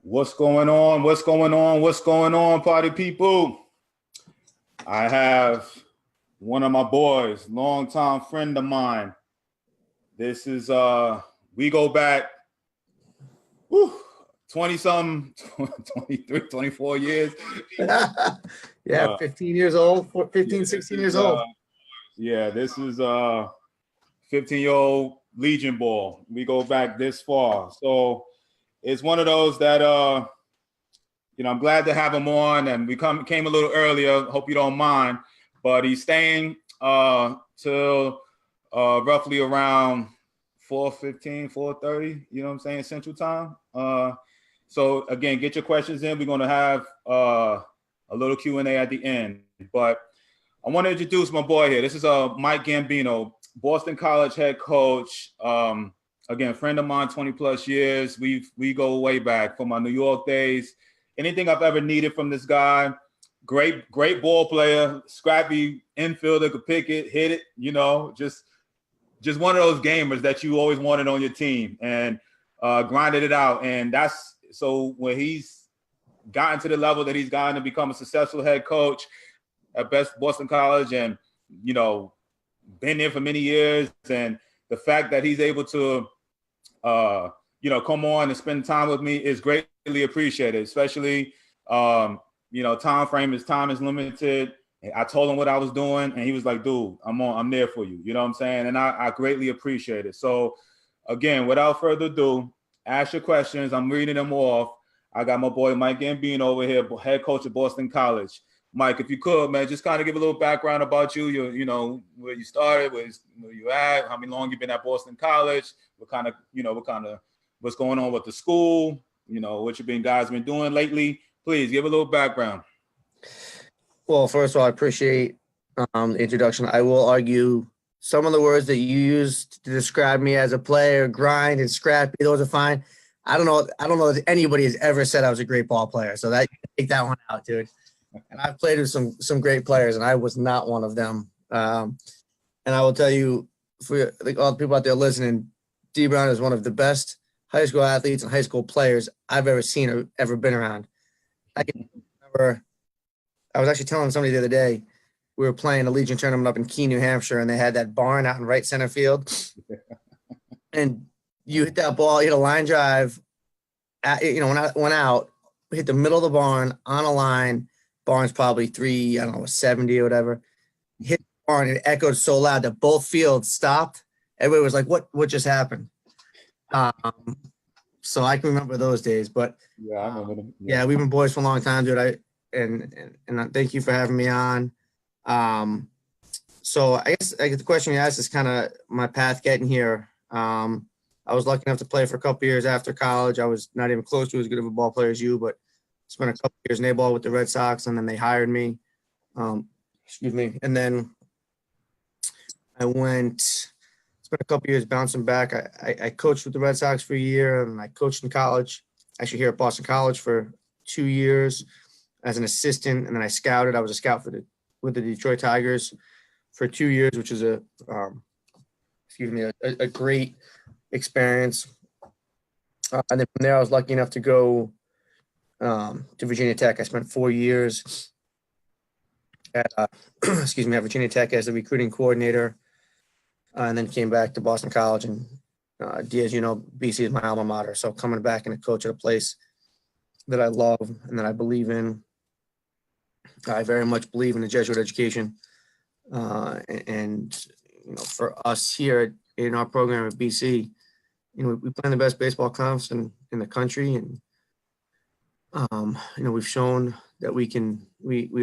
What's going on? What's going on? What's going on, party people? I have one of my boys, longtime friend of mine. This is we go back 20-something, 23, 24 years. Yeah, 15 years old, 15, 16 years old. Yeah, this is 15-year-old Legion ball. We go back this far. So it's one of those that I'm glad to have him on, and we came a little earlier. Hope you don't mind, but he's staying till roughly around 4:15, 4:30. You know what I'm saying, Central Time. So again, get your questions in. We're going to have a little Q&A at the end, but I want to introduce my boy here. This is Mike Gambino, Boston College head coach. Again, friend of mine, 20 plus years. We go way back from my New York days. Anything I've ever needed from this guy, great ball player, scrappy infielder, could pick it, hit it, just one of those gamers that you always wanted on your team, and grinded it out. And that's so when he's gotten to the level that he's gotten to become a successful head coach at Boston College, and been there for many years, and the fact that he's able to come on and spend time with me is greatly appreciated, especially, time is limited. I told him what I was doing, and he was like, dude, I'm there for you. You know what I'm saying? And I greatly appreciate it. So again, without further ado, ask your questions. I'm reading them off. I got my boy, Mike Gambino over here, head coach at Boston College. Mike, if you could, man, just kind of give a little background about you, where you started, where you at, how long you've been at Boston College, what's going on with the school, what you guys been doing lately. Please give a little background. Well, first of all, I appreciate the introduction. I will argue some of the words that you used to describe me as a player, grind and scrappy, those are fine. I don't know if anybody has ever said I was a great ball player. So take that one out, dude. And I've played with some great players, and I was not one of them. And I will tell you, for all the people out there listening, D. Brown is one of the best high school athletes and high school players I've ever seen or ever been around. I can remember, I was actually telling somebody the other day, we were playing a Legion tournament up in Keene, New Hampshire, and they had that barn out in right center field. And you hit that ball, you hit a line drive, when I went out, hit the middle of the barn on a line. Barn's probably 70 or whatever. Hit the barn, and it echoed so loud that both fields stopped. Everybody was like, what just happened? So I can remember those days. But yeah, I remember them. Yeah, we've been boys for a long time, dude. And thank you for having me on. So I guess the question you asked is kind of my path getting here. I was lucky enough to play for a couple years after college. I was not even close to as good of a ball player as you, but spent a couple years in A-ball with the Red Sox, and then they hired me. And then I spent a couple years bouncing back. I coached with the Red Sox for a year, and I coached in college, actually here at Boston College for 2 years as an assistant, and then I scouted. I was a scout with the Detroit Tigers for 2 years, which is a great experience. And then from there, I was lucky enough to go to Virginia Tech. I spent 4 years at Virginia Tech as a recruiting coordinator, and then came back to Boston College. And as you know, BC is my alma mater, so coming back and a coach at a place that I love and that I believe in. I very much believe in the Jesuit education, and for us here in our program at BC, we play in the best baseball conference in the country, and we've shown that we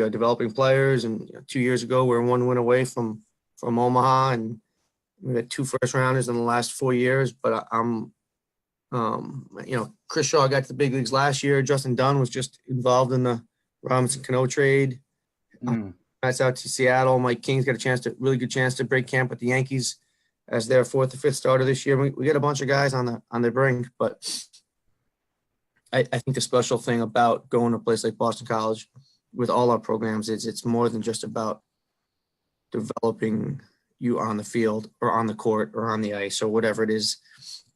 are developing players. And 2 years ago, we were 1 win away from Omaha, and we had 2 first rounders in the last 4 years. But Chris Shaw got to the big leagues last year. Justin Dunn was just involved in the Robinson Cano trade. That's out to Seattle. Mike King's got a really good chance to break camp with the Yankees as their 4th or 5th starter this year. We got a bunch of guys on the brink, but I think the special thing about going to a place like Boston College with all our programs is it's more than just about developing you on the field or on the court or on the ice or whatever it is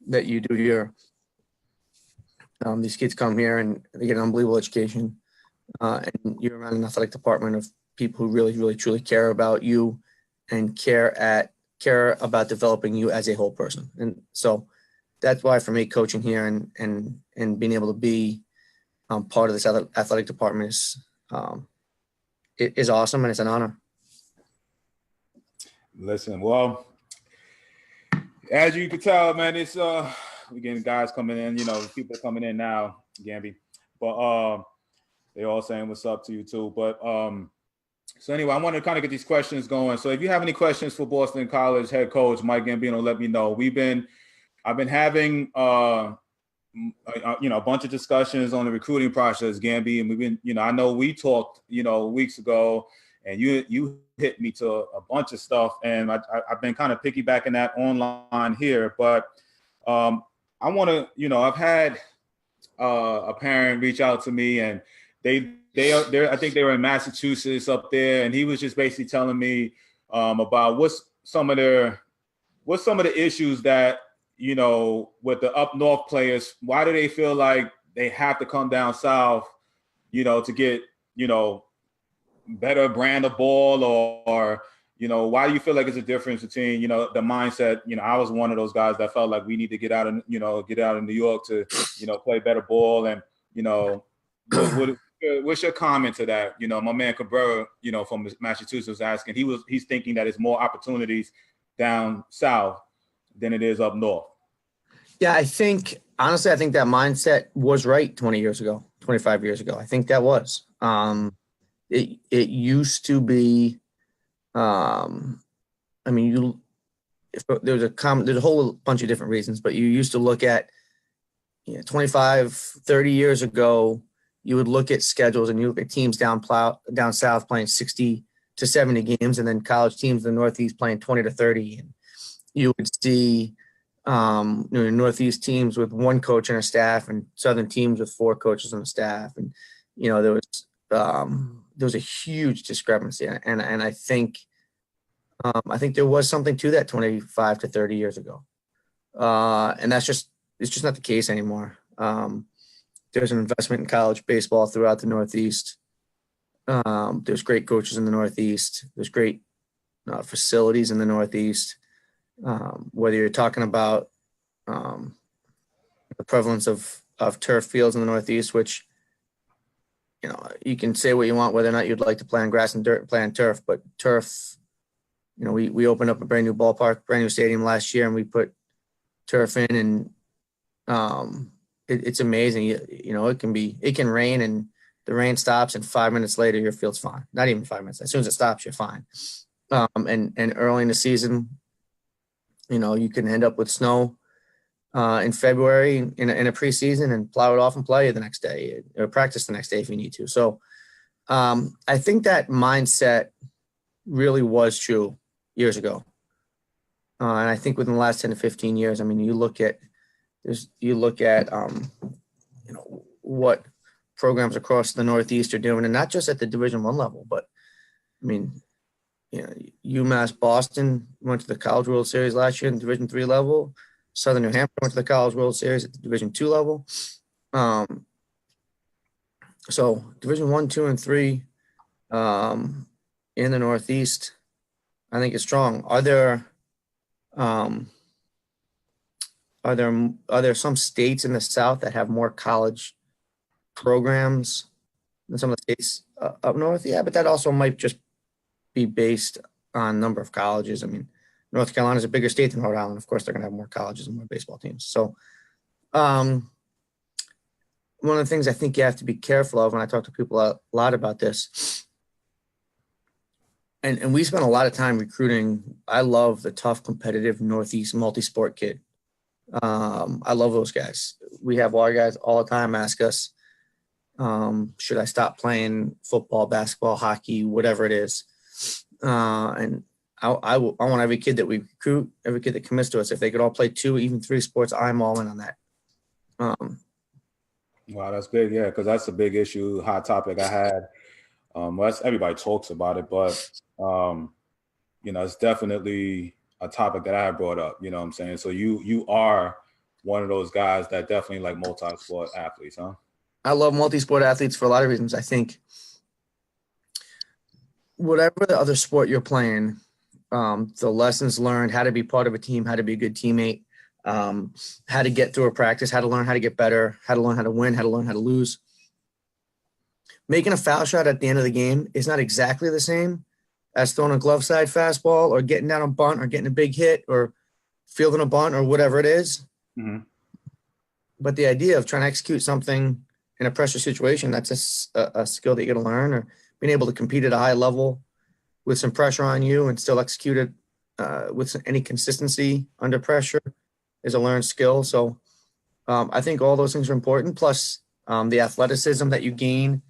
that you do here. These kids come here and they get an unbelievable education. And you're around an athletic department of people who really, really, truly care about you and care about developing you as a whole person. And so that's why for me, coaching here and being able to be part of this athletic department is awesome, and it's an honor. Listen, well, as you can tell, man, it's we're getting guys coming in, people are coming in now, Gamby. But they all saying what's up to you too. But so anyway, I want to kind of get these questions going. So if you have any questions for Boston College head coach Mike Gambino, let me know. I've been having a bunch of discussions on the recruiting process, Gamby, and we've been, I know we talked, weeks ago, and you hit me to a bunch of stuff, and I've been kind of piggybacking that online here. But I want to, I've had a parent reach out to me, and I think they were in Massachusetts up there, and he was just basically telling me about what's some of the issues that, with the up north players. Why do they feel like they have to come down south, to get, better brand of ball, or why do you feel like it's a difference between, the mindset? I was one of those guys that felt like we need to get out of New York to, play better ball. And, what's your comment to that? My man Cabrera, from Massachusetts was asking, he's thinking that it's more opportunities down south than it is up north. Yeah, honestly, I think that mindset was right 20 years ago, 25 years ago. I think that was. It used to be, there's a whole bunch of different reasons, but you used to look at, 25, 30 years ago, you would look at schedules and you look at teams down south playing 60 to 70 games, and then college teams in the Northeast playing 20 to 30. And you would see, Northeast teams with one coach and a staff, and Southern teams with 4 coaches on the staff. And, there was a huge discrepancy. And I think there was something to that 25 to 30 years ago. And it's just not the case anymore. There's an investment in college baseball throughout the Northeast. There's great coaches in the Northeast. There's great facilities in the Northeast. Whether you're talking about the prevalence of turf fields in the Northeast, which, you can say what you want, whether or not you'd like to play on grass and dirt, play on turf, but turf, we opened up a brand new ballpark, brand new stadium last year, and we put turf in, and it's amazing. It can rain and the rain stops, and 5 minutes later your field's fine. Not even 5 minutes. As soon as it stops, you're fine. And early in the season, you can end up with snow in February in a preseason and plow it off and play the next day, or practice the next day if you need to. So I think that mindset really was true years ago. And I think within the last 10 to 15 years, you look at what programs across the Northeast are doing, and not just at the Division I level, but UMass Boston went to the College World Series last year in the Division III level. Southern New Hampshire went to the College World Series at the Division II level. So Division I, II, and III in the Northeast, I think is strong. Are there some states in the South that have more college programs than some of the states up north? Yeah, but that also might just be based on number of colleges. North Carolina is a bigger state than Rhode Island. Of course, they're going to have more colleges and more baseball teams. So one of the things I think you have to be careful of, and I talk to people a lot about this, and we spend a lot of time recruiting. I love the tough, competitive Northeast multi-sport kid. I love those guys. We have our guys all the time ask us, should I stop playing football, basketball, hockey, whatever it is? And I want every kid that we recruit, every kid that commits to us, if they could all play 2, even 3 sports, I'm all in on that. Wow, that's big. Yeah, because that's a big issue, hot topic I had. Everybody talks about it, but it's definitely a topic that I brought up. You know what I'm saying? So you are one of those guys that definitely like multi-sport athletes, huh? I love multi-sport athletes for a lot of reasons. I think whatever the other sport you're playing, the lessons learned, how to be part of a team, how to be a good teammate, how to get through a practice, how to learn how to get better, how to learn how to win, how to learn how to lose. Making a foul shot at the end of the game is not exactly the same as throwing a glove side fastball or getting down a bunt or getting a big hit or fielding a bunt or whatever it is. Mm-hmm. But the idea of trying to execute something in a pressure situation, that's a skill that you're going to learn, or being able to compete at a high level with some pressure on you and still execute it with any consistency under pressure is a learned skill. So I think all those things are important. Plus the athleticism that you gain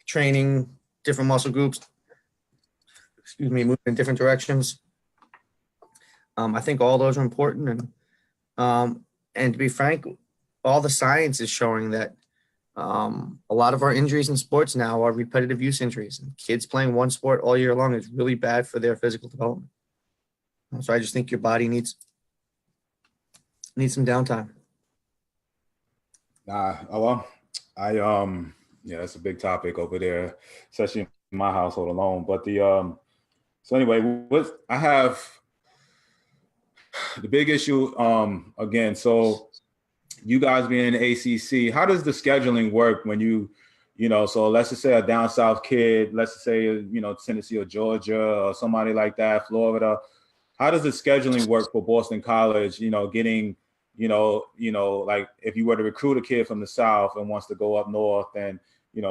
training different muscle groups, moving in different directions. I think all those are important. And to be frank, all the science is showing that a lot of our injuries in sports now are repetitive use injuries. And kids playing one sport all year long is really bad for their physical development. So I just think your body needs some downtime. Yeah, that's a big topic over there, especially in my household alone. But so anyway, I have the big issue again. So you guys being in the ACC, how does the scheduling work when so let's just say a down south kid, let's just say Tennessee or Georgia or somebody like that, Florida. How does the scheduling work for Boston College? Getting like if you were to recruit a kid from the South and wants to go up north and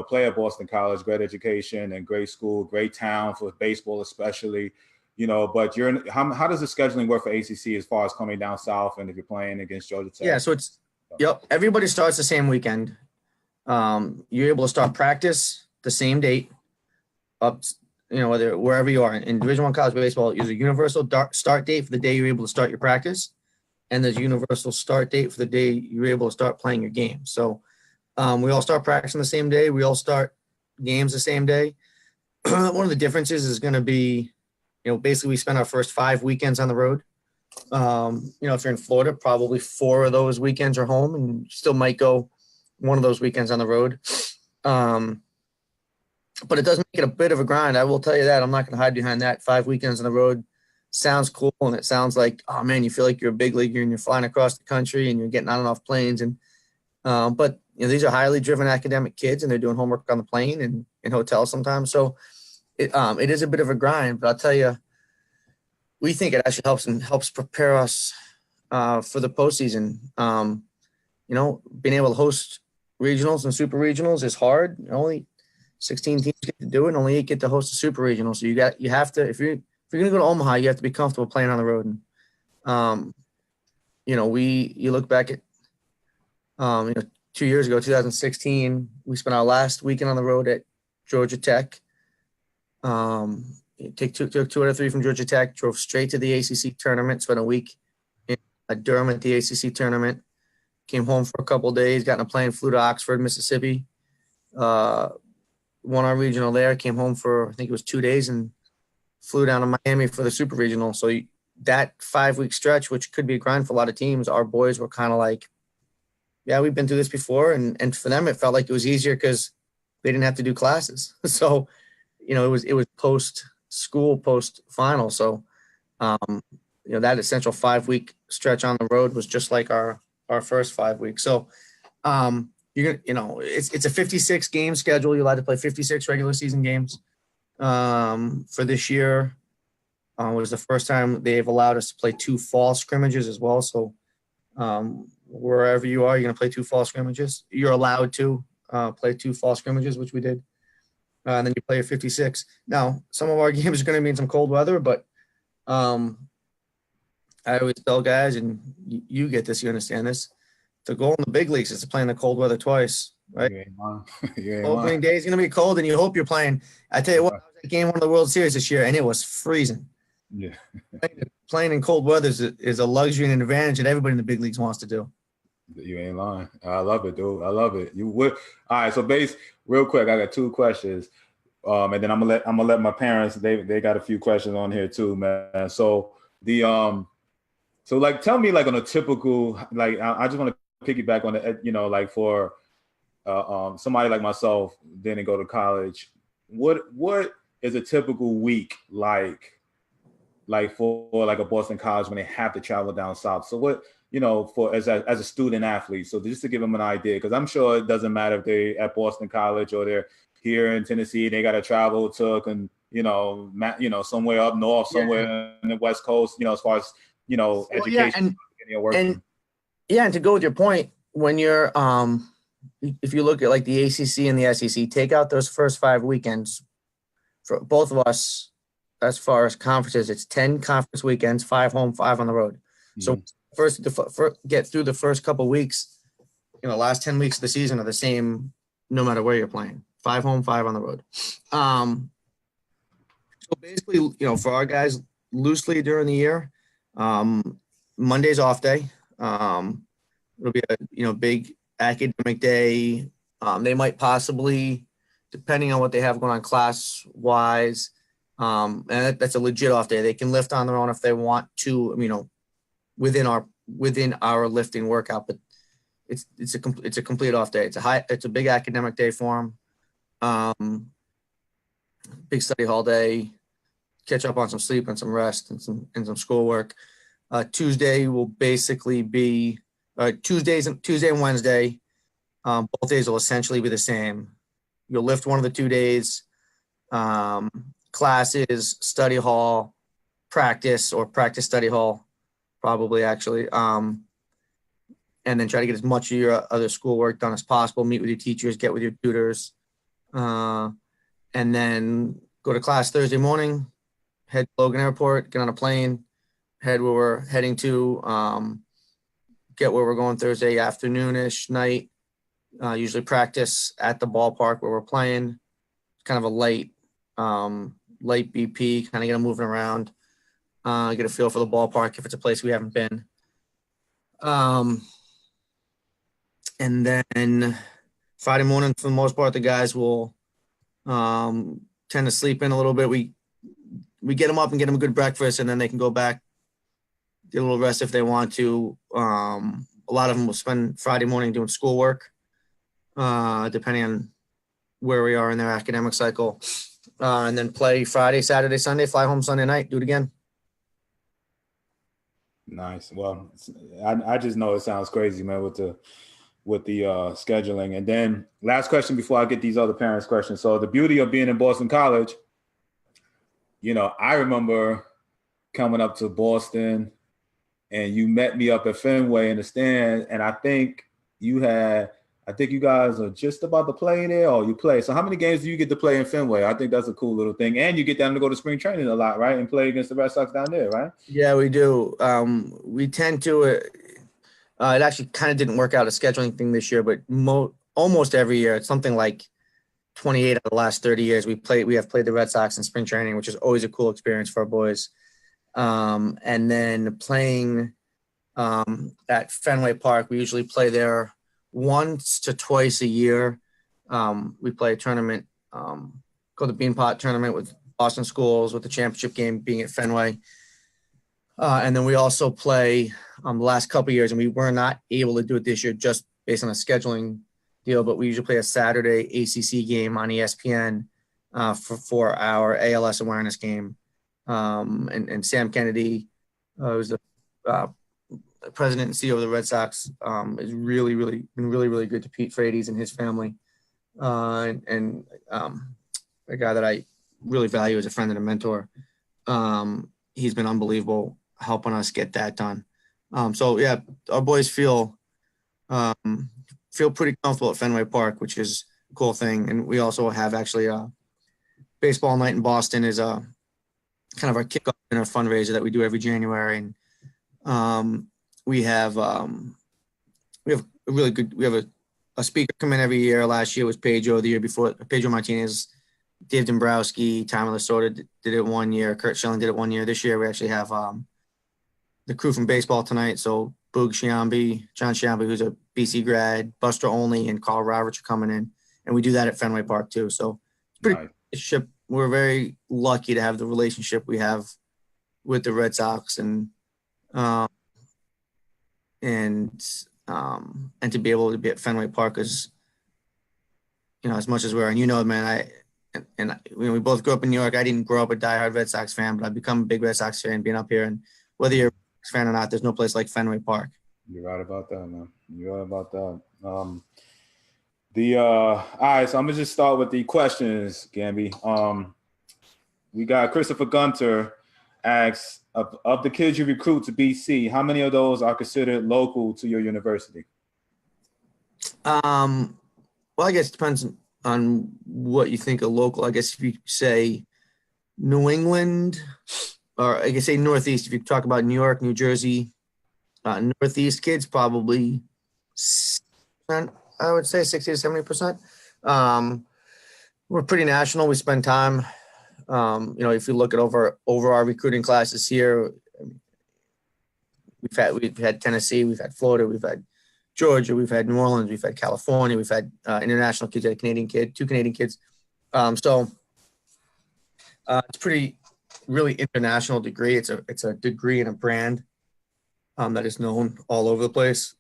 play at Boston College, great education and great school, great town for baseball especially. But how does the scheduling work for ACC as far as coming down south and if you're playing against Georgia Tech? Yeah, so everybody starts the same weekend. You're able to start practice the same date up, wherever you are in Division I college baseball. There's a universal start date for the day you're able to start your practice, and there's a universal start date for the day you're able to start playing your game. So we all start practicing the same day. We all start games the same day. One of the differences is going to be, basically we spend our first 5 weekends on the road. If you're in Florida, probably 4 of those weekends are home, and you still might go one of those weekends on the road. But it does make it a bit of a grind. I will tell you that. I'm not going to hide behind that. 5 weekends on the road sounds cool, and it sounds like, oh man, you feel like you're a big leaguer and you're flying across the country and you're getting on and off planes. And but these are highly driven academic kids, and they're doing homework on the plane and in hotels sometimes. So it is a bit of a grind. But I'll tell you, we think it actually helps prepare us for the postseason. Being able to host regionals and super regionals is hard. Only 16 teams get to do it, and only 8 get to host a super regional. So you have to, if you're going to go to Omaha, you have to be comfortable playing on the road. And you look back at 2 years ago, 2016, we spent our last weekend on the road at Georgia Tech. Took 2 out of 3 from Georgia Tech, drove straight to the ACC tournament, spent a week in Durham at the ACC tournament, came home for a couple of days, got in a plane, flew to Oxford, Mississippi, won our regional there, came home for, I think it was 2 days, and flew down to Miami for the super regional. So that 5-week stretch, which could be a grind for a lot of teams, our boys were kind of like, yeah, we've been through this before. And for them, it felt like it was easier because they didn't have to do classes. So, it was post-school, post-final. So, that essential 5-week stretch on the road was just like our first 5 weeks. So, it's a 56 game schedule. You're allowed to play 56 regular season games. For this year, was the first time they've allowed us to play 2 fall scrimmages as well. So, wherever you are, you're going to play 2 fall scrimmages. You're allowed to play 2 fall scrimmages, which we did. And then you play a 56. Now, some of our games are going to be in some cold weather, but I always tell guys, and you get this, you understand this, the goal in the big leagues is to play in the cold weather twice, right? Opening day is going to be cold, and you hope you're playing. I tell you what, I was at game 1 of the World Series this year, and it was freezing. Yeah. Playing in cold weather is a luxury and an advantage that everybody in the big leagues wants to do. You ain't lying. I love it, dude. I love it. You would. All right. So, real quick, I got 2 questions, and then I'm gonna let my parents. They got a few questions on here too, man. So So like, tell me like on a typical, like, I just want to piggyback on the, like for somebody like myself, didn't go to college. What is a typical week like for like a Boston college when they have to travel down south? So what, for as a student athlete, so just to give them an idea, because I'm sure it doesn't matter if they're at Boston College or they're here in Tennessee, they got to travel to, somewhere up north, somewhere in the West Coast, as far as, education. And to go with your point, when you're, if you look at like the ACC and the SEC, take out those first 5 weekends for both of us. As far as conferences, it's 10 conference weekends, 5 home, 5 on the road. So first get through the first couple of weeks, last 10 weeks of the season are the same, no matter where you're playing. 5 home, 5 on the road. So basically, for our guys, loosely during the year, Monday's off day. It'll be a big academic day. They might possibly, depending on what they have going on class wise, and that's a legit off day. They can lift on their own if they want to, within our lifting workout, but it's a complete off day. It's a big academic day for them. Big study hall day, catch up on some sleep and some rest and some schoolwork. Tuesday will basically be Tuesday and Wednesday. Both days will essentially be the same. You'll lift one of the 2 days. Classes, study hall, practice study hall, probably actually. And then try to get as much of your other schoolwork done as possible. Meet with your teachers, get with your tutors, and then go to class Thursday morning. Head to Logan Airport, get on a plane, head where we're heading to. Get where we're going Thursday afternoonish night. Usually practice at the ballpark where we're playing. It's kind of a light BP, kind of get them moving around, get a feel for the ballpark if it's a place we haven't been. And then Friday morning, for the most part, the guys will tend to sleep in a little bit. We get them up and get them a good breakfast, and then they can go back, get a little rest if they want to. A lot of them will spend Friday morning doing schoolwork, depending on where we are in their academic cycle. And then play Friday, Saturday, Sunday, fly home Sunday night, do it again. Nice. Well, I just know it sounds crazy, man, with the scheduling. And then last question before I get these other parents' questions. So the beauty of being in Boston College, I remember coming up to Boston and you met me up at Fenway in the stand. And I think you guys are just about to play there, or you play. So how many games do you get to play in Fenway? I think that's a cool little thing. And you get down to go to spring training a lot, right? And play against the Red Sox down there, right? Yeah, we do. We tend to, it actually kind of didn't work out a scheduling thing this year, but almost every year, it's something like 28 of the last 30 years, we have played the Red Sox in spring training, which is always a cool experience for our boys. And then playing at Fenway Park, we usually play there once to twice a year. We play a tournament called the Beanpot Tournament with Boston schools, with the championship game being at Fenway. And then we also play the last couple of years, and we were not able to do it this year just based on a scheduling deal, but we usually play a Saturday ACC game on ESPN for our ALS awareness game. And Sam Kennedy, who's the president and CEO of the Red Sox, is really, really been really good to Pete Frates and his family, and a guy that I really value as a friend and a mentor. He's been unbelievable helping us get that done. So yeah, our boys feel pretty comfortable at Fenway Park, which is a cool thing. And we also have actually a baseball night in Boston is a kind of our kickoff and our fundraiser that we do every January. And we have a speaker come in every year. Last year was Pedro. The year before, Pedro Martinez. Dave Dombrowski, Tyler Lasorda did it 1 year. Kurt Schilling did it 1 year. This year we actually have the crew from baseball tonight. So Boog Sciambi, John Sciambi, who's a BC grad, Buster Olney, and Carl Roberts are coming in. And we do that at Fenway Park too. So it's pretty nice. We're very lucky to have the relationship we have with the Red Sox. And and to be able to be at Fenway Park is, as much as we're, and man, we both grew up in New York. I didn't grow up a diehard Red Sox fan, but I've become a bbig Red Sox fan being up here. And whether you're a Red Sox fan or not, there's no place like Fenway Park. You're right about that, man. You're right about that. All right, so I'm gonna just start with the questions, Gamby. We got Christopher Gunter asks, of the kids you recruit to BC, how many of those are considered local to your university? Well, I guess it depends on what you think of local. I guess if you say New England, or I guess say Northeast, if you talk about New York, New Jersey, Northeast kids, probably, I would say 60 to 70%. We're pretty national. We spend time, if you look at over our recruiting classes here, we've had Tennessee, we've had Florida, we've had Georgia, we've had New Orleans, we've had California, we've had international kids, a Canadian kid, 2 Canadian kids. So it's pretty really international degree. It's a degree and a brand that is known all over the place.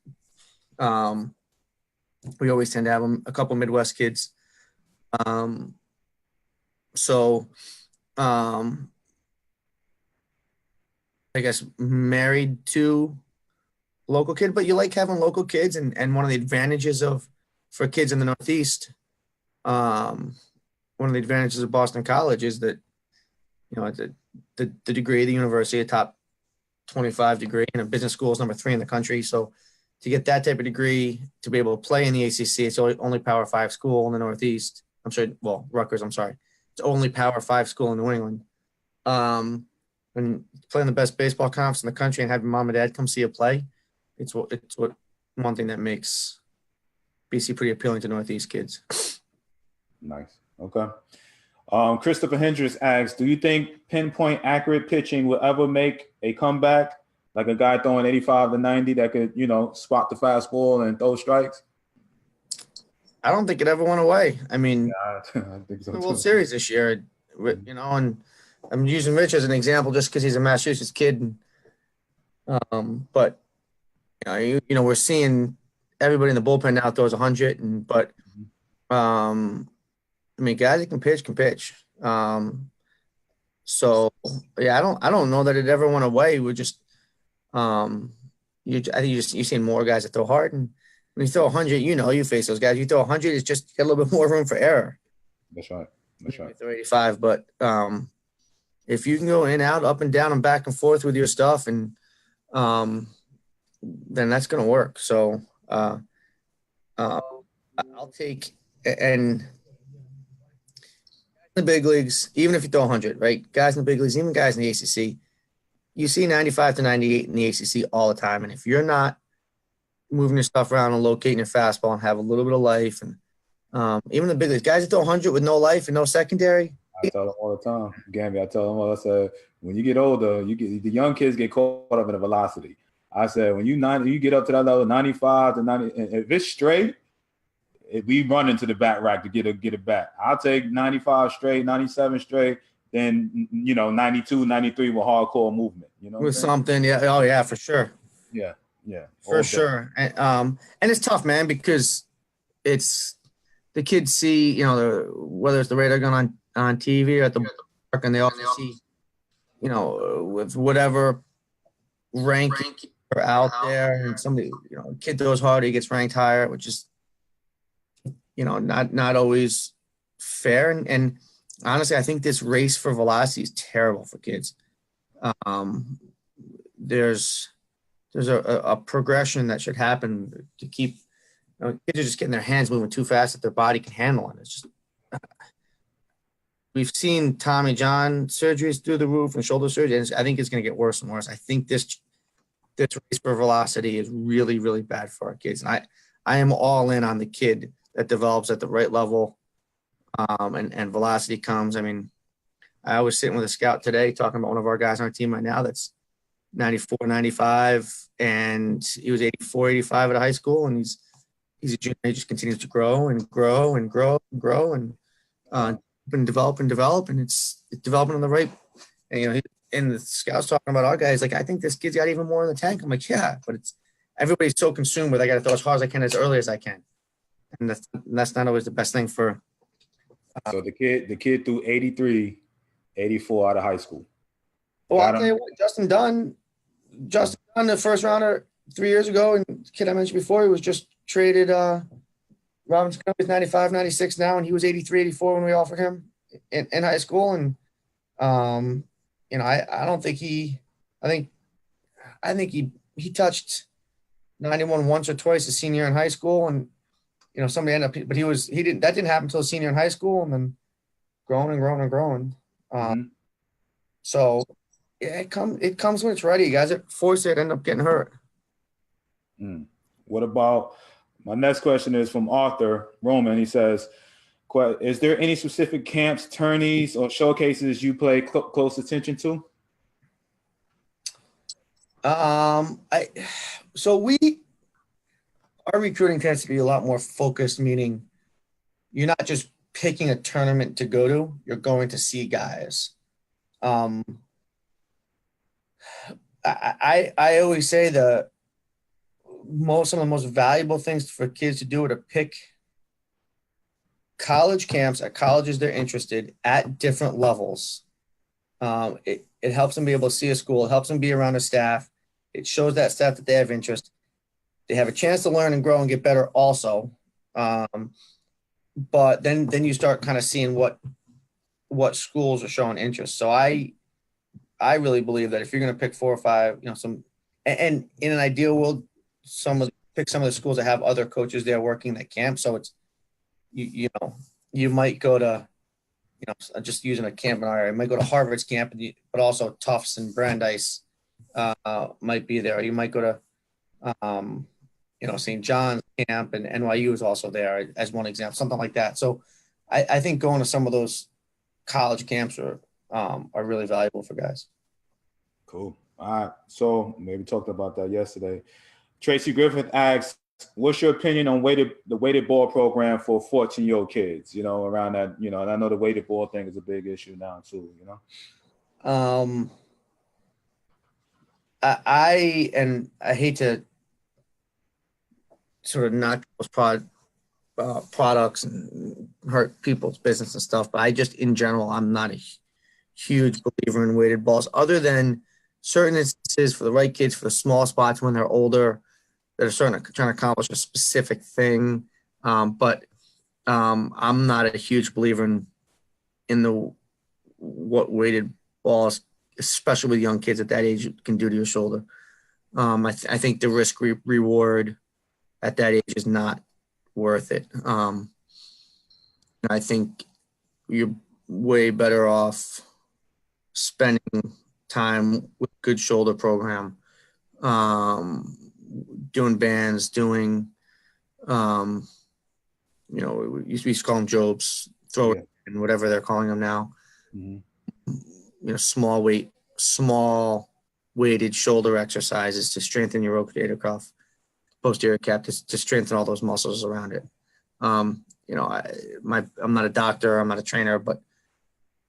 We always tend to have a couple Midwest kids. I guess married to local kid, but you like having local kids, and one of the advantages for kids in the Northeast, one of the advantages of Boston College is that, the degree of the university, a top 25 degree, and a business school is number 3 in the country. So to get that type of degree, to be able to play in the ACC, it's only Power 5 school in the Northeast. Rutgers, I'm sorry. It's only Power 5 school in New England. And playing the best baseball conference in the country and having mom and dad come see you play, it's one thing that makes BC pretty appealing to Northeast kids. Nice. Okay. Christopher Hendricks asks, do you think pinpoint accurate pitching will ever make a comeback? Like a guy throwing 85 to 90 that could, spot the fastball and throw strikes? I don't think it ever went away. I mean, yeah, I think so the too. World Series this year, and I'm using Rich as an example just because he's a Massachusetts kid. But we're seeing everybody in the bullpen now throws 100, but guys that can pitch can pitch. So yeah, I don't know that it ever went away. We're just I think you're seeing more guys that throw hard, and when you throw 100, you face those guys. You throw 100, it's just get a little bit more room for error. That's right. You throw 85, but if you can go in, out, up and down, and back and forth with your stuff, and then that's going to work. So I'll take, and in the big leagues, even if you throw 100, right? Guys in the big leagues, even guys in the ACC, you see 95 to 98 in the ACC all the time. And if you're not moving your stuff around and locating your fastball and have a little bit of life, and even the big leagues, guys that throw 100 with no life and no secondary. I tell them all the time, Gambino. I tell them all. I said, when you get older, the young kids get caught up in the velocity. I said, when you get up to that level, 95 to 90, and if it's straight, we run into the bat rack to get a bat. I'll take 95 straight, 97 straight, then 92, 93 with hardcore movement. With something, yeah. Oh yeah, for sure. Yeah. For sure. And it's tough, man, because it's the kids see, whether it's the radar gun on TV or at the park, and they also see, with whatever ranking are out there, and somebody, a kid throws harder, he gets ranked higher, which is, not always fair. And honestly, I think this race for velocity is terrible for kids. There's a progression that should happen to keep, kids are just getting their hands moving too fast that their body can handle it. It's just, we've seen Tommy John surgeries through the roof and shoulder surgery, and I think it's going to get worse and worse. I think this race for velocity is really, really bad for our kids. And I am all in on the kid that develops at the right level, and velocity comes. I mean, I was sitting with a scout today talking about one of our guys on our team right now that's 94, 95, and he was 84, 85 at high school, and he's a junior. He just continues to grow and grow and grow and grow and develop, and it's developing on the right. And and the scouts talking about our guys, like, I think this kid's got even more in the tank. I'm like, yeah, but everybody's so consumed with I got to throw as hard as I can as early as I can, and that's not always the best thing for. So the kid threw 83, 84 out of high school. Well, I'll tell you what, Justin Dunn, the first rounder 3 years ago, and the kid I mentioned before, he was just traded. Robinson Cano is 95, 96 now, and he was 83, 84 when we offered him in high school. And I don't think I think he touched 91 once or twice his senior in high school, and somebody ended up, but that didn't happen until senior in high school, and then growing and growing and growing. So yeah, it comes when it's ready. You guys that force it end up getting hurt. What about my next question is from Arthur Roman. He says, is there any specific camps, tourneys, or showcases you pay close attention to? Our recruiting tends to be a lot more focused, meaning you're not just picking a tournament to go to, you're going to see guys. I always say some of the most valuable things for kids to do are to pick college camps at colleges they're interested at different levels. It helps them be able to see a school. It helps them be around a staff. It shows that staff that they have interest. They have a chance to learn and grow and get better also. But then you start kind of seeing what schools are showing interest. So I really believe that if you're going to pick 4 or 5, and in an ideal world, pick some of the schools that have other coaches there working that camp. So it's, you might go to, just using a camp in our area, you might go to Harvard's camp, but also Tufts and Brandeis might be there. You might go to, St. John's camp, and NYU is also there as one example, something like that. So I think going to some of those college camps are really valuable for guys. Cool. All right. So maybe talked about that yesterday. Tracy Griffith asks, what's your opinion on the weighted ball program for 14-year-old kids, around that, and I know the weighted ball thing is a big issue now too, I hate to sort of knock those products and hurt people's business and stuff, but in general, I'm not a huge believer in weighted balls, other than certain instances for the right kids, for the small spots when they're older, that are trying to accomplish a specific thing. But I'm not a huge believer in what weighted balls, especially with young kids at that age, can do to your shoulder. I think the risk reward at that age is not worth it. I think you're way better off spending time with good shoulder program, doing bands, doing, we used to call them Jobs, throw it and whatever they're calling them now. Small weighted shoulder exercises to strengthen your rotator cuff, posterior cap, to strengthen all those muscles around it. I'm not a doctor, I'm not a trainer, but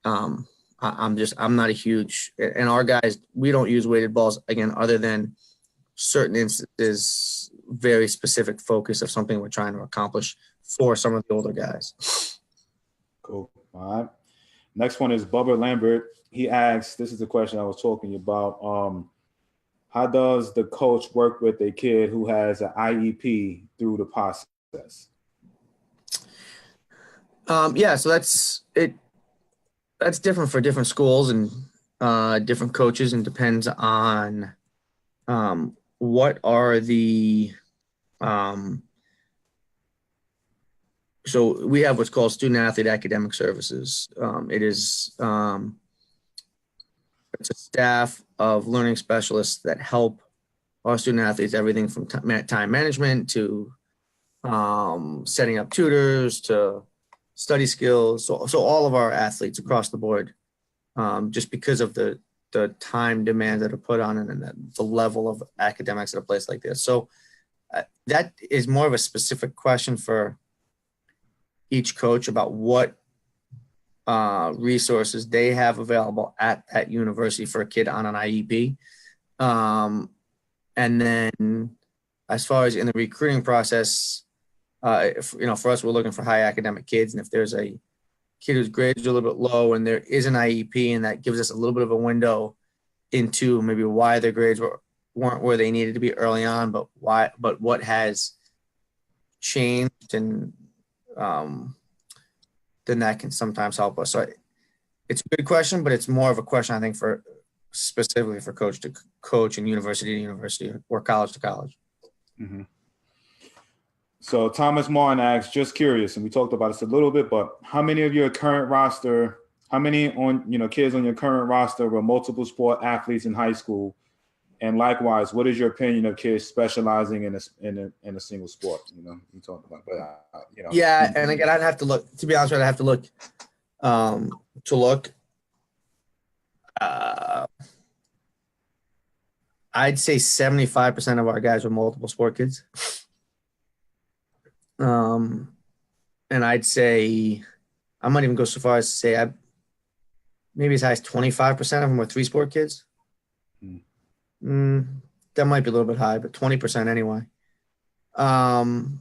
I'm not a huge, and our guys, we don't use weighted balls again, other than certain instances, very specific focus of something we're trying to accomplish for some of the older guys. Cool. All right. Next one is Bubba Lambert. He asks, this is the question I was talking about. How does the coach work with a kid who has an IEP through the process? So that's it. That's different for different schools and different coaches, and depends on what are the so we have what's called student athlete academic services. It's a staff of learning specialists that help our student athletes, everything from time management to setting up tutors to study skills. So all of our athletes across the board, just because of the time demands that are put on it and the level of academics at a place like this. So that is more of a specific question for each coach about what resources they have available at that university for a kid on an IEP. And then as far as in the recruiting process, if, for us, we're looking for high academic kids. And if there's a kid whose grades are a little bit low and there is an IEP, and that gives us a little bit of a window into maybe why their grades weren't where they needed to be early on, but what has changed, and then that can sometimes help us. So it's a good question, but it's more of a question, I think, for specifically for coach to coach and university to university or college to college. Mm-hmm. So Thomas Martin asks, just curious, and we talked about this a little bit, but how many of your current roster, how many kids on your current roster were multiple sport athletes in high school? And likewise, what is your opinion of kids specializing in a single sport? You talked about, but Yeah, and again, I'd have to look. To be honest with you, I'd have to look. I'd say 75% of our guys are multiple sport kids. And I'd say, I might even go so far as to say maybe as high as 25% of them are 3-sport kids. That might be a little bit high, but 20% anyway. And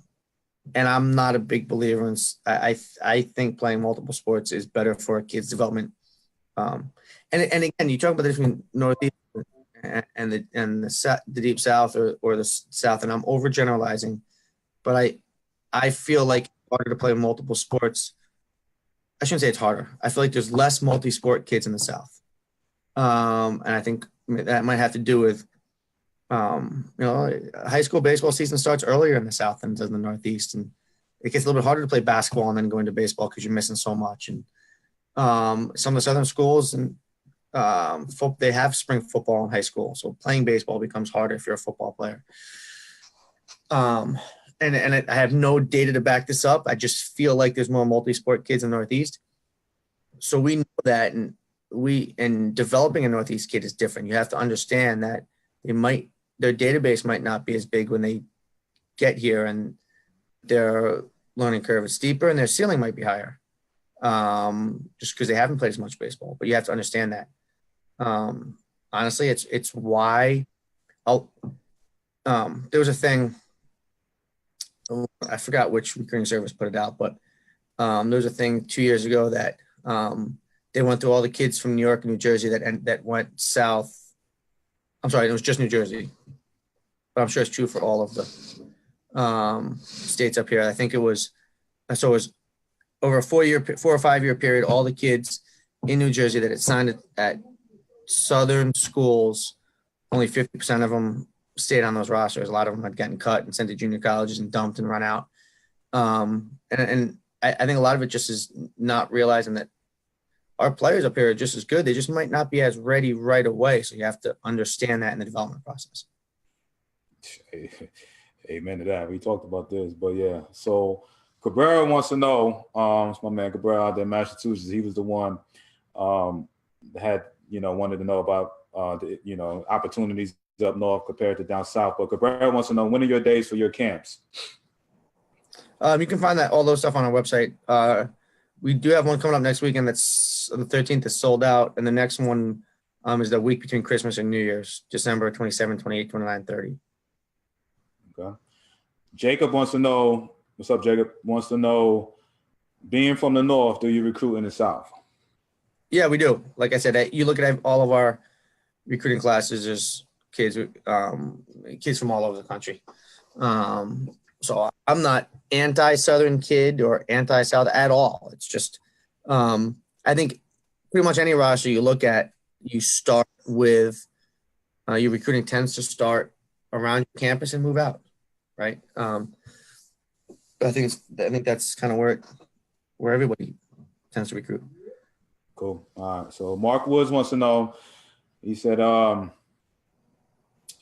I'm not a big believer in. I think playing multiple sports is better for a kid's development. And again, you talk about the difference between Northeast and the Deep South or the South, and I'm overgeneralizing, but I feel like it's harder to play multiple sports. I shouldn't say it's harder. I feel like there's less multi-sport kids in the South, and I think that might have to do with, high school baseball season starts earlier in the South than it does in the Northeast, and it gets a little bit harder to play basketball and then go into baseball because you're missing so much. And some of the Southern schools and they have spring football in high school, so playing baseball becomes harder if you're a football player. I have no data to back this up. I just feel like there's more multi-sport kids in the Northeast. So we know that, and developing a Northeast kid is different. You have to understand that their database might not be as big when they get here, and their learning curve is steeper and their ceiling might be higher, just because they haven't played as much baseball. But you have to understand that. Honestly, it's why there was a thing, I forgot which recruiting service put it out, but there was a thing 2 years ago that they went through all the kids from New York and New Jersey that went south. I'm sorry, it was just New Jersey, but I'm sure it's true for all of the states up here. I think it was over a 4 or 5 year period, all the kids in New Jersey that had signed at Southern schools, only 50% of them stayed on those rosters. A lot of them had gotten cut and sent to junior colleges and dumped and run out. And I think a lot of it just is not realizing that our players up here are just as good. They just might not be as ready right away. So you have to understand that in the development process. Amen to that. We talked about this, but yeah. So Cabrera wants to know, it's my man Cabrera out there in Massachusetts. He was the one that wanted to know about the opportunities up north compared to down south. But Cabrera wants to know, when are your days for your camps? You can find all those stuff on our website. We do have one coming up next weekend that's the 13th is sold out. And the next one is the week between Christmas and New Year's, December 27, 28, 29, 30. Okay. Jacob wants to know, what's up, Jacob? Wants to know, being from the north, do you recruit in the south? Yeah, we do. Like I said, you look at all of our recruiting classes, there's kids from all over the country. So I'm not anti-Southern kid or anti-South at all. It's just, I think pretty much any roster you look at, you start with, your recruiting tends to start around your campus and move out, right? I think that's kind of where everybody tends to recruit. Cool. All right. So Mark Woods wants to know, he said,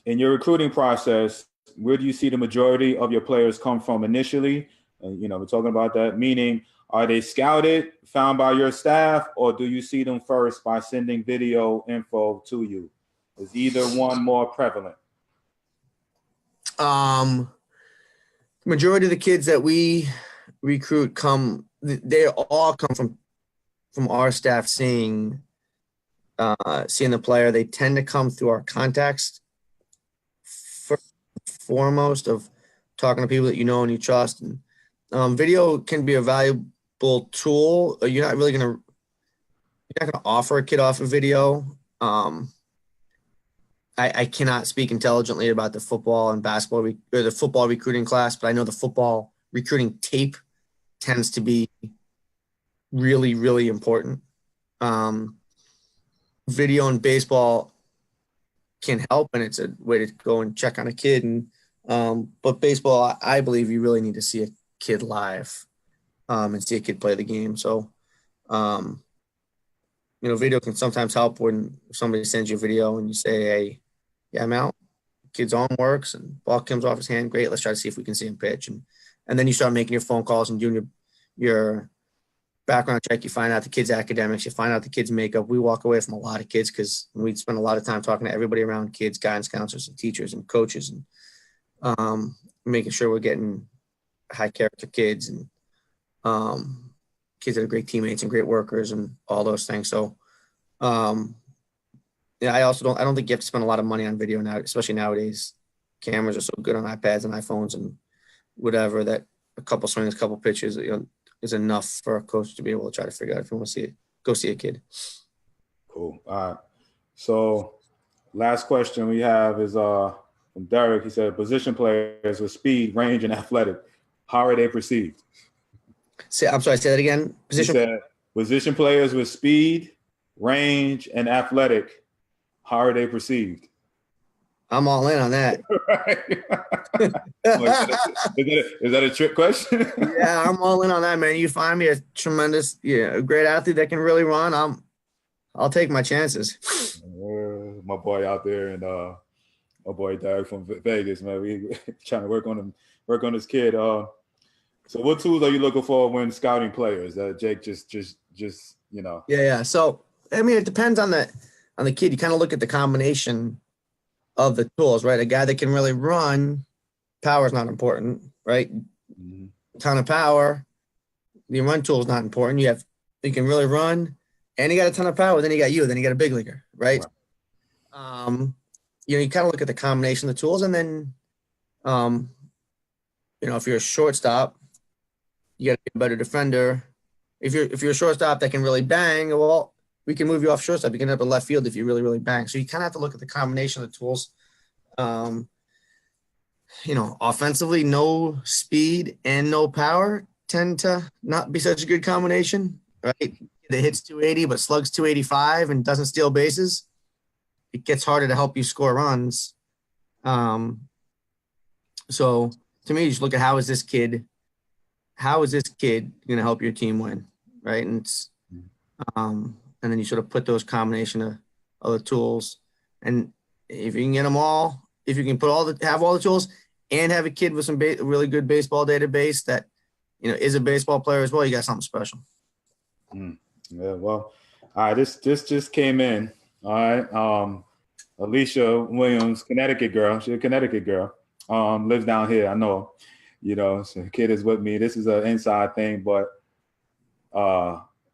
in your recruiting process, where do you see the majority of your players come from initially? And, we're talking about that, meaning, are they scouted, found by your staff, or do you see them first by sending video info to you? Is either one more prevalent? Majority of the kids that we recruit they all come from our staff seeing the player. They tend to come through our contacts foremost of talking to people that you know and you trust. And video can be a valuable tool. You're not gonna offer a kid off a video. I cannot speak intelligently about the football and basketball or the football recruiting class, but I know the football recruiting tape tends to be really, really important. Video and baseball can help, and it's a way to go and check on a kid. But baseball, I believe you really need to see a kid live and see a kid play the game. So, video can sometimes help when somebody sends you a video and you say, hey, yeah, I'm out. Kid's arm works and ball comes off his hand. Great. Let's try to see if we can see him pitch. And then you start making your phone calls and doing your background check. You find out the kid's academics. You find out the kid's makeup. We walk away from a lot of kids because we spend a lot of time talking to everybody around kids, guidance counselors and teachers and coaches, and making sure we're getting high character kids and kids that are great teammates and great workers and all those things. So, I don't think you have to spend a lot of money on video now, especially nowadays. Cameras are so good on iPads and iPhones and whatever that a couple swings, a couple pitches, is enough for a coach to be able to try to figure out if you want to see it. Go see a kid. Cool. All right. So last question we have is from Derek. He said, position players with speed, range, and athletic, how are they perceived? I'm sorry, say that again. Position players with speed, range, and athletic, how are they perceived? I'm all in on that. Is that a trick question? Yeah, I'm all in on that, man. You find me a great athlete that can really run, I'll take my chances. My boy out there and my boy Derek from Vegas, man. We trying to work on this kid. So what tools are you looking for when scouting players? Jake, just Yeah. So it depends on the kid. You kind of look at the combination of the tools, right? A guy that can really run, power is not important, right? Mm-hmm. Ton of power. The run tool is not important. You can really run, and you got a ton of power. Then you got a big leaguer, right? You kind of look at the combination of the tools, and then, if you're a shortstop, you got to be a better defender. If you're a shortstop that can really bang, well, we can move you off shortstop. You can end up in left field if you really, really bang. So you kind of have to look at the combination of the tools. Offensively, no speed and no power tend to not be such a good combination, right? That hits 280 but slugs 285 and doesn't steal bases. It gets harder to help you score runs. So to me, you just look at how is this kid going to help your team win, right? And then you sort of put those combination of the tools, and if you can get them all, if you can have all the tools and have a kid with some really good baseball database that is a baseball player as well, you got something special. Yeah, well, all right. This just came in. All right. Alicia Williams, Connecticut girl. She's a Connecticut girl. Lives down here. I know. So the kid is with me. This is an inside thing, but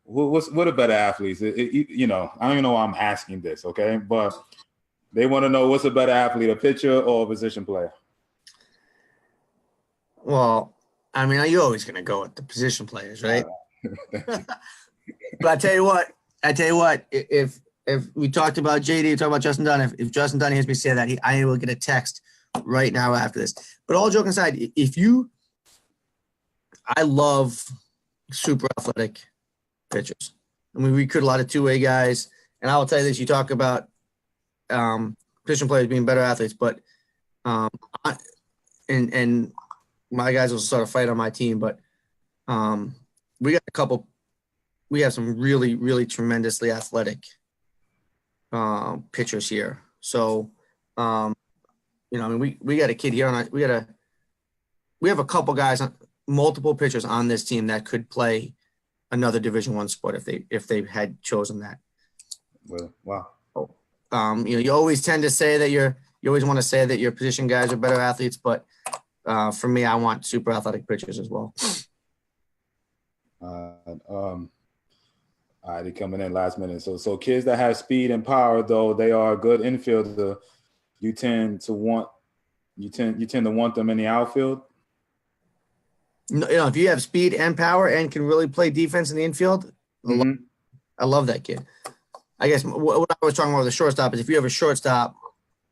what are better athletes? I don't even know why I'm asking this, okay? But they want to know what's a better athlete, a pitcher or a position player? Well, you're always going to go with the position players, right? But I tell you what, if we talked about JD, we talked about Justin Dunn, if Justin Dunn hears me say that, I will get a text right now after this. But all joking aside, I love super athletic pitchers. We recruit a lot of two-way guys, and I will tell you this: you talk about position players being better athletes, but and my guys will start a fight on my team, but we have some really, really tremendously athletic pitchers here. So we got a kid here we have a couple guys, multiple pitchers on this team that could play another Division I sport if they had chosen that. Well, wow. You always tend to say that you always want to say that your position guys are better athletes, but for me, I want super athletic pitchers as well. All right, they coming in last minute. So kids that have speed and power, though they are a good infielder, you tend to want You tend to want them in the outfield. No, if you have speed and power and can really play defense in the infield, I love that kid. I guess what I was talking about with the shortstop is if you have a shortstop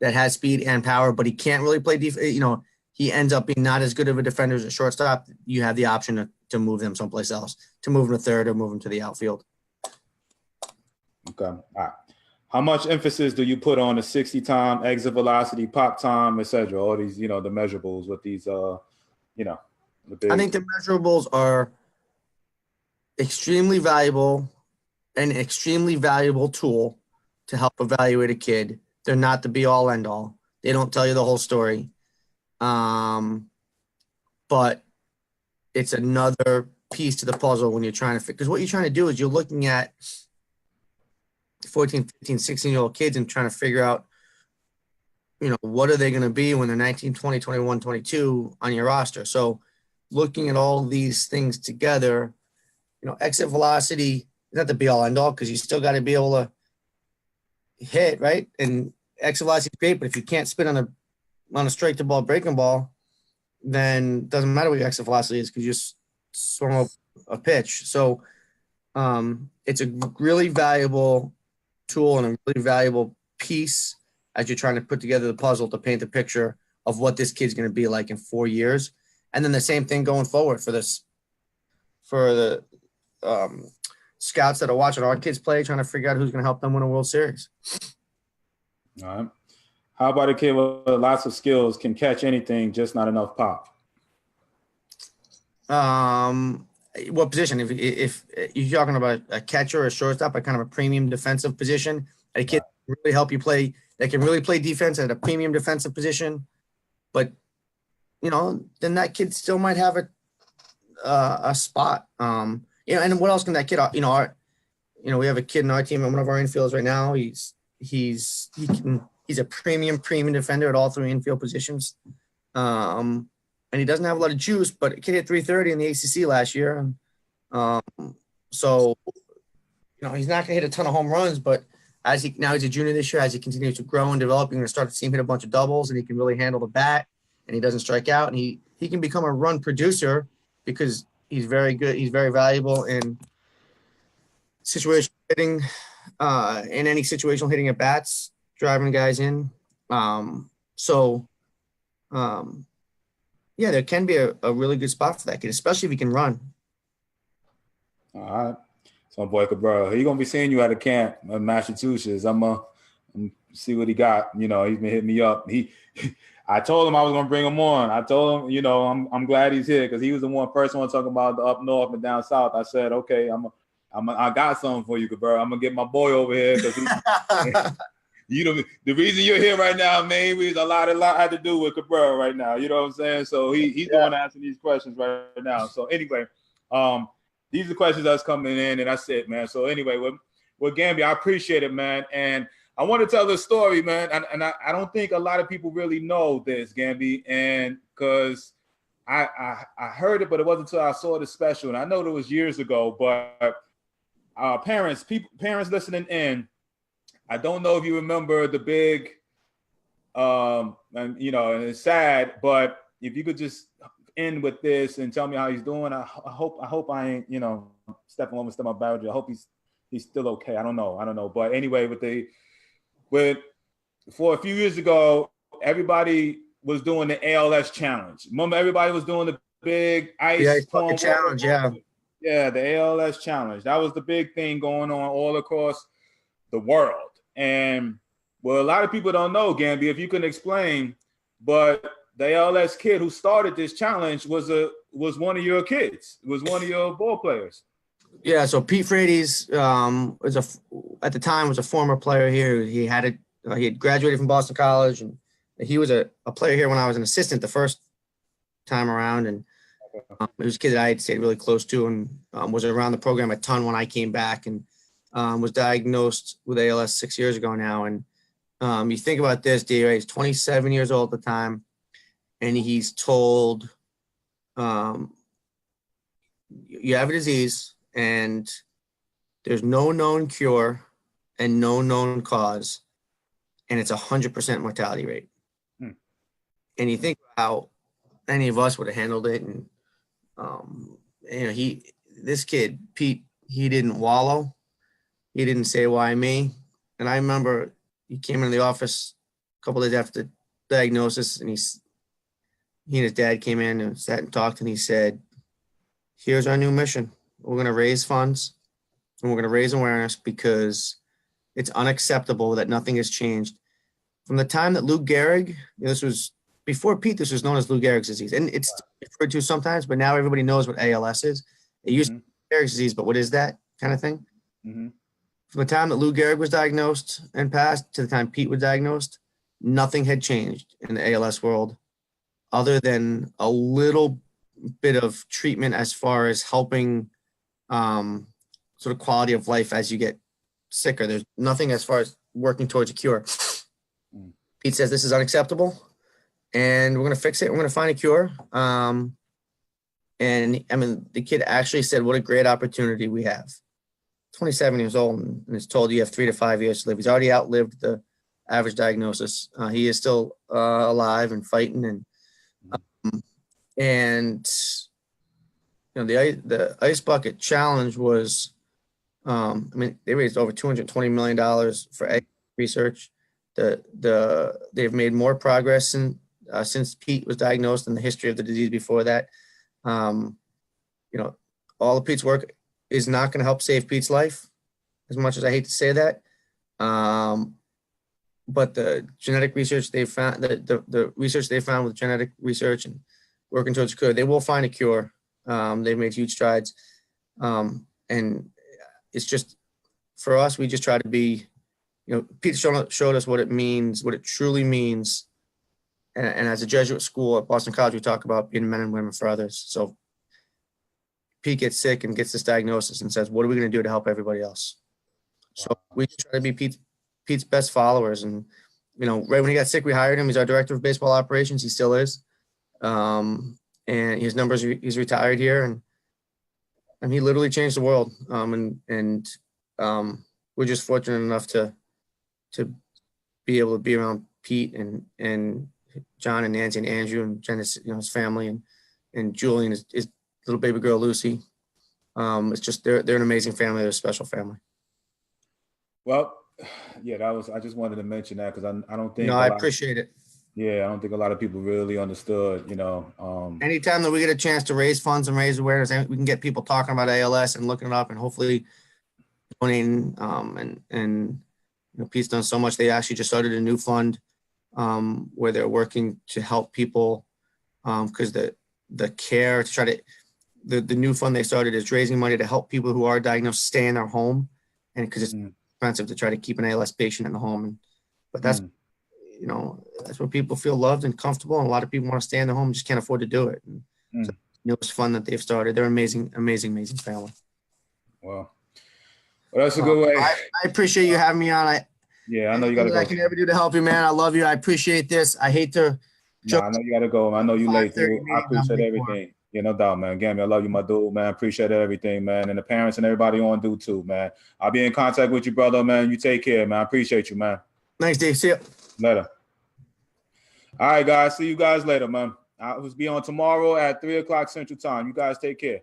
that has speed and power, but he can't really play defense, he ends up being not as good of a defender as a shortstop, you have the option to move them someplace else, to move him to third or move him to the outfield. Okay. All right. How much emphasis do you put on the 60 time, exit velocity, pop time, etc.? All these, the measurables with these, I think the measurables are extremely valuable, an extremely valuable tool to help evaluate a kid. They're not the be all end all. They don't tell you the whole story. But it's another piece to the puzzle when you're trying to, because what you're trying to do is you're looking at 14, 15, 16-year-old kids and trying to figure out, what are they going to be when they're 19, 20, 21, 22 on your roster. So looking at all these things together, exit velocity is not the be all end all because you still got to be able to hit, right? And exit velocity is great, but if you can't spin on a straight to ball breaking ball, then it doesn't matter what your exit velocity is because you just swung up a pitch. So it's a really valuable tool and a really valuable piece as you're trying to put together the puzzle to paint the picture of what this kid's going to be like in 4 years. And then the same thing going forward for the scouts that are watching our kids play, trying to figure out who's going to help them win a World Series. All right. How about a kid with lots of skills, can catch anything, just not enough pop? What position? If you're talking about a catcher or a shortstop, a kind of a premium defensive position, a kid can really help you play, that can really play defense at a premium defensive position, but then that kid still might have a spot. And what else can that kid? We have a kid in our team in one of our infields right now. He's a premium defender at all three infield positions. And he doesn't have a lot of juice, but kid hit 330 in the ACC last year. So he's not going to hit a ton of home runs, but now he's a junior this year, as he continues to grow and develop, you're going to start to see him hit a bunch of doubles, and he can really handle the bat, and he doesn't strike out, and he can become a run producer because he's very good. He's very valuable in situational hitting, in any situational hitting at bats, driving guys in. There can be a really good spot for that kid, especially if he can run. All right. So, boy, Cabrera, he's going to be seeing you at a camp in Massachusetts. I'm going to see what he got. He's been hitting me up. I told him I was going to bring him on. I told him, I'm glad he's here because he was the first one talking about the up north and down south. I said, okay, I got something for you, Cabrera. I'm going to get my boy over here because the reason you're here right now, man, is a lot had to do with Cabrera right now. You know what I'm saying? So he's the one answering these questions right now. So anyway, these are the questions that's coming in, and that's it, man. So anyway, with Gambi, I appreciate it, man. And I want to tell this story, man. And I don't think a lot of people really know this, Gambi, and because I heard it, but it wasn't until I saw the special. And I know it was years ago, but parents listening in, I don't know if you remember the big, and it's sad, but if you could just end with this and tell me how he's doing. I hope I ain't, stepping on my boundary. I hope he's still okay. I don't know. But anyway, for a few years ago, everybody was doing the ALS challenge. Remember, everybody was doing the big ice challenge. Yeah, the ALS challenge. That was the big thing going on all across the world. And well, a lot of people don't know, Gambi, if you can explain, but the ALS kid who started this challenge was one of your kids, was one of your ball players. Yeah, so Pete Frates at the time was a former player here. He had graduated from Boston College, and he was a player here when I was an assistant the first time around, and it was a kid that I had stayed really close to, and was around the program a ton when I came back, and was diagnosed with ALS 6 years ago now. And you think about this, D-Ray, he's 27 years old at the time, and he's told, you have a disease, and there's no known cure and no known cause, and it's 100% mortality rate. And you think how any of us would have handled it. And, this kid, Pete, he didn't wallow. He didn't say, why me? And I remember he came into the office a couple days after the diagnosis, and he and his dad came in and sat and talked, and he said, here's our new mission. We're going to raise funds, and we're going to raise awareness because it's unacceptable that nothing has changed. From the time that Lou Gehrig, this was before Pete, this was known as Lou Gehrig's disease, and it's referred to sometimes, but now everybody knows what ALS is. It used to be Gehrig's disease, but what is that kind of thing? Mm-hmm. From the time that Lou Gehrig was diagnosed and passed to the time Pete was diagnosed, nothing had changed in the ALS world other than a little bit of treatment as far as helping sort of quality of life as you get sicker. There's nothing as far as working towards a cure. Pete says this is unacceptable, and we're going to fix it. We're going to find a cure. And I mean, the kid actually said, what a great opportunity we have. 27 years old and is told you have 3 to 5 years to live. He's already outlived the average diagnosis. He is still alive and fighting. And the Ice Bucket Challenge was, they raised over $220 million for research. They've made more progress since Pete was diagnosed in the history of the disease before that. All of Pete's work is not going to help save Pete's life, as much as I hate to say that. But the genetic research they found, the research they found with genetic research and working towards a cure, they will find a cure. They've made huge strides. And it's just, for us, we just try to be, Pete showed us what it means, what it truly means. And as a Jesuit school at Boston College, we talk about being men and women for others. So Pete gets sick and gets this diagnosis and says, what are we going to do to help everybody else? So we try to be Pete's best followers. And, right when he got sick, we hired him. He's our director of baseball operations. He still is. And his numbers, he's retired here. And he literally changed the world. We're just fortunate enough to be able to be around Pete and John and Nancy and Andrew and Jen, his family, and Julie and his little baby girl, Lucy. It's just, they're an amazing family. They're a special family. Well, yeah, I just wanted to mention that because I don't think. No, I appreciate it. Yeah, I don't think a lot of people really understood, Anytime that we get a chance to raise funds and raise awareness, we can get people talking about ALS and looking it up and hopefully donating. Pete's done so much. They actually just started a new fund where they're working to help people because the care to try to, the new fund they started is raising money to help people who are diagnosed stay in their home, and because it's expensive to try to keep an ALS patient in the home. But that's, that's where people feel loved and comfortable, and a lot of people want to stay in their home and just can't afford to do it. And so, it's fun that they've started. They're amazing, amazing, amazing family. Well, that's a good way. I appreciate you having me on. I know you got to go. I can never do to help you, man. I love you. I appreciate this. I hate to. I know you got to go. I know you late, dude. I appreciate everything. Yeah, no doubt, man. Gambino, I love you, my dude, man. Appreciate everything, man. And the parents and everybody on do too, man. I'll be in contact with you, brother, man. You take care, man. I appreciate you, man. Thanks, Dave. See you later. All right, guys. See you guys later, man. I'll be on tomorrow at 3 o'clock Central Time. You guys take care.